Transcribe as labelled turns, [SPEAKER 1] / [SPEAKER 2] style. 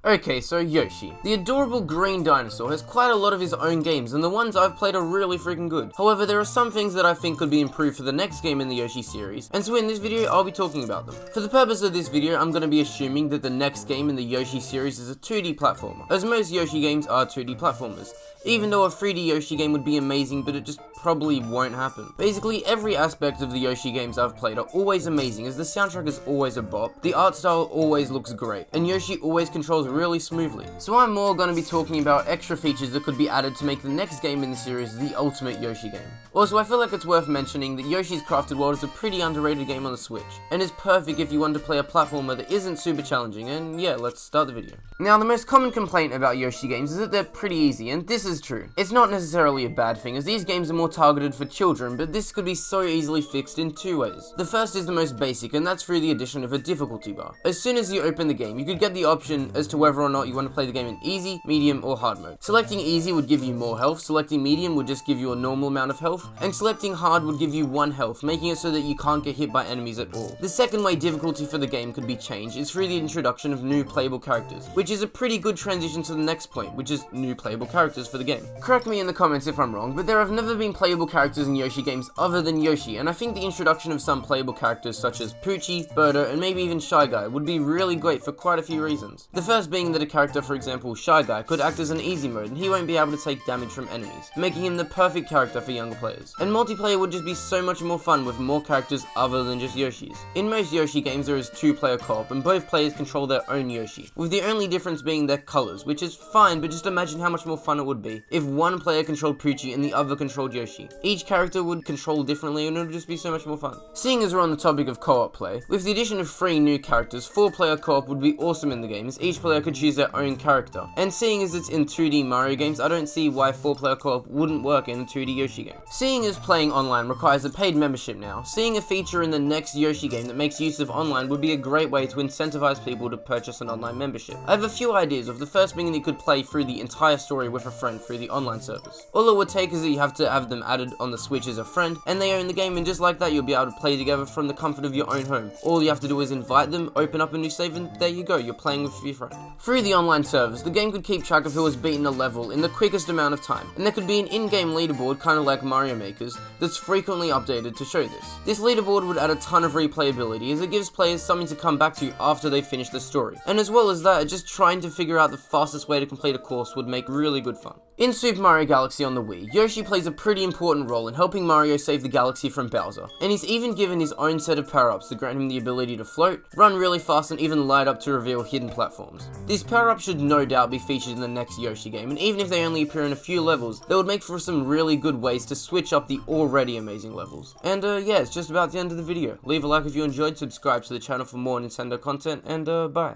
[SPEAKER 1] Okay, so Yoshi. The adorable green dinosaur has quite a lot of his own games, and the ones I've played are really freaking good. However, there are some things that I think could be improved for the next game in the Yoshi series, and so in this video, I'll be talking about them. For the purpose of this video, I'm going to be assuming that the next game in the Yoshi series is a 2D platformer, as most Yoshi games are 2D platformers. Even though a 3D Yoshi game would be amazing, but it just probably won't happen. Basically, every aspect of the Yoshi games I've played are always amazing, as the soundtrack is always a bop, the art style always looks great, and Yoshi always controls really smoothly. So I'm more going to be talking about extra features that could be added to make the next game in the series the ultimate Yoshi game. Also, I feel like it's worth mentioning that Yoshi's Crafted World is a pretty underrated game on the Switch, and is perfect if you want to play a platformer that isn't super challenging, and yeah, let's start the video. Now, the most common complaint about Yoshi games is that they're pretty easy, and this is true. It's not necessarily a bad thing, as these games are more targeted for children, but this could be so easily fixed in two ways. The first is the most basic, and that's through the addition of a difficulty bar. As soon as you open the game, you could get the option as to whether or not you want to play the game in easy, medium, or hard mode. Selecting easy would give you more health, selecting medium would just give you a normal amount of health, and selecting hard would give you 1 health, making it so that you can't get hit by enemies at all. The second way difficulty for the game could be changed is through the introduction of new playable characters, which is a pretty good transition to the next point, which is new playable characters for the game. Correct me in the comments if I'm wrong, but there have never been playable characters in Yoshi games other than Yoshi, and I think the introduction of some playable characters such as Poochie, Birdo, and maybe even Shy Guy would be really great for quite a few reasons. The first being that a character, for example Shy Guy, could act as an easy mode and he won't be able to take damage from enemies, making him the perfect character for younger players. And multiplayer would just be so much more fun with more characters other than just Yoshis. In most Yoshi games there is 2-player co-op and both players control their own Yoshi, with the only difference being their colors, which is fine, but just imagine how much more fun it would be if one player controlled Poochie and the other controlled Yoshi. Each character would control differently and it would just be so much more fun. Seeing as we're on the topic of co-op play, with the addition of 3 new characters, 4-player co-op would be awesome in the game, as each player could choose their own character. And seeing as it's in 2D Mario games, I don't see why 4-player co-op wouldn't work in a 2D Yoshi game. Seeing as playing online requires a paid membership now, seeing a feature in the next Yoshi game that makes use of online would be a great way to incentivize people to purchase an online membership. I have a few ideas, of the first being that you could play through the entire story with a friend through the online servers. All it would take is that you have to have them added on the Switch as a friend, and they own the game, and just like that you'll be able to play together from the comfort of your own home. All you have to do is invite them, open up a new save, and there you go, you're playing with your friend. Through the online servers, the game could keep track of who has beaten a level in the quickest amount of time, and there could be an in-game leaderboard, kind of like Mario Maker's, that's frequently updated to show this. This leaderboard would add a ton of replayability, as it gives players something to come back to after they finish the story. And as well as that, just trying to figure out the fastest way to complete a course would make really good fun. In Super Mario Galaxy on the Wii, Yoshi plays a pretty important role in helping Mario save the galaxy from Bowser, and he's even given his own set of power-ups that grant him the ability to float, run really fast, and even light up to reveal hidden platforms. These power-ups should no doubt be featured in the next Yoshi game, and even if they only appear in a few levels, they would make for some really good ways to switch up the already amazing levels. And yeah, it's just about the end of the video. Leave a like if you enjoyed, subscribe to the channel for more Nintendo content, and bye.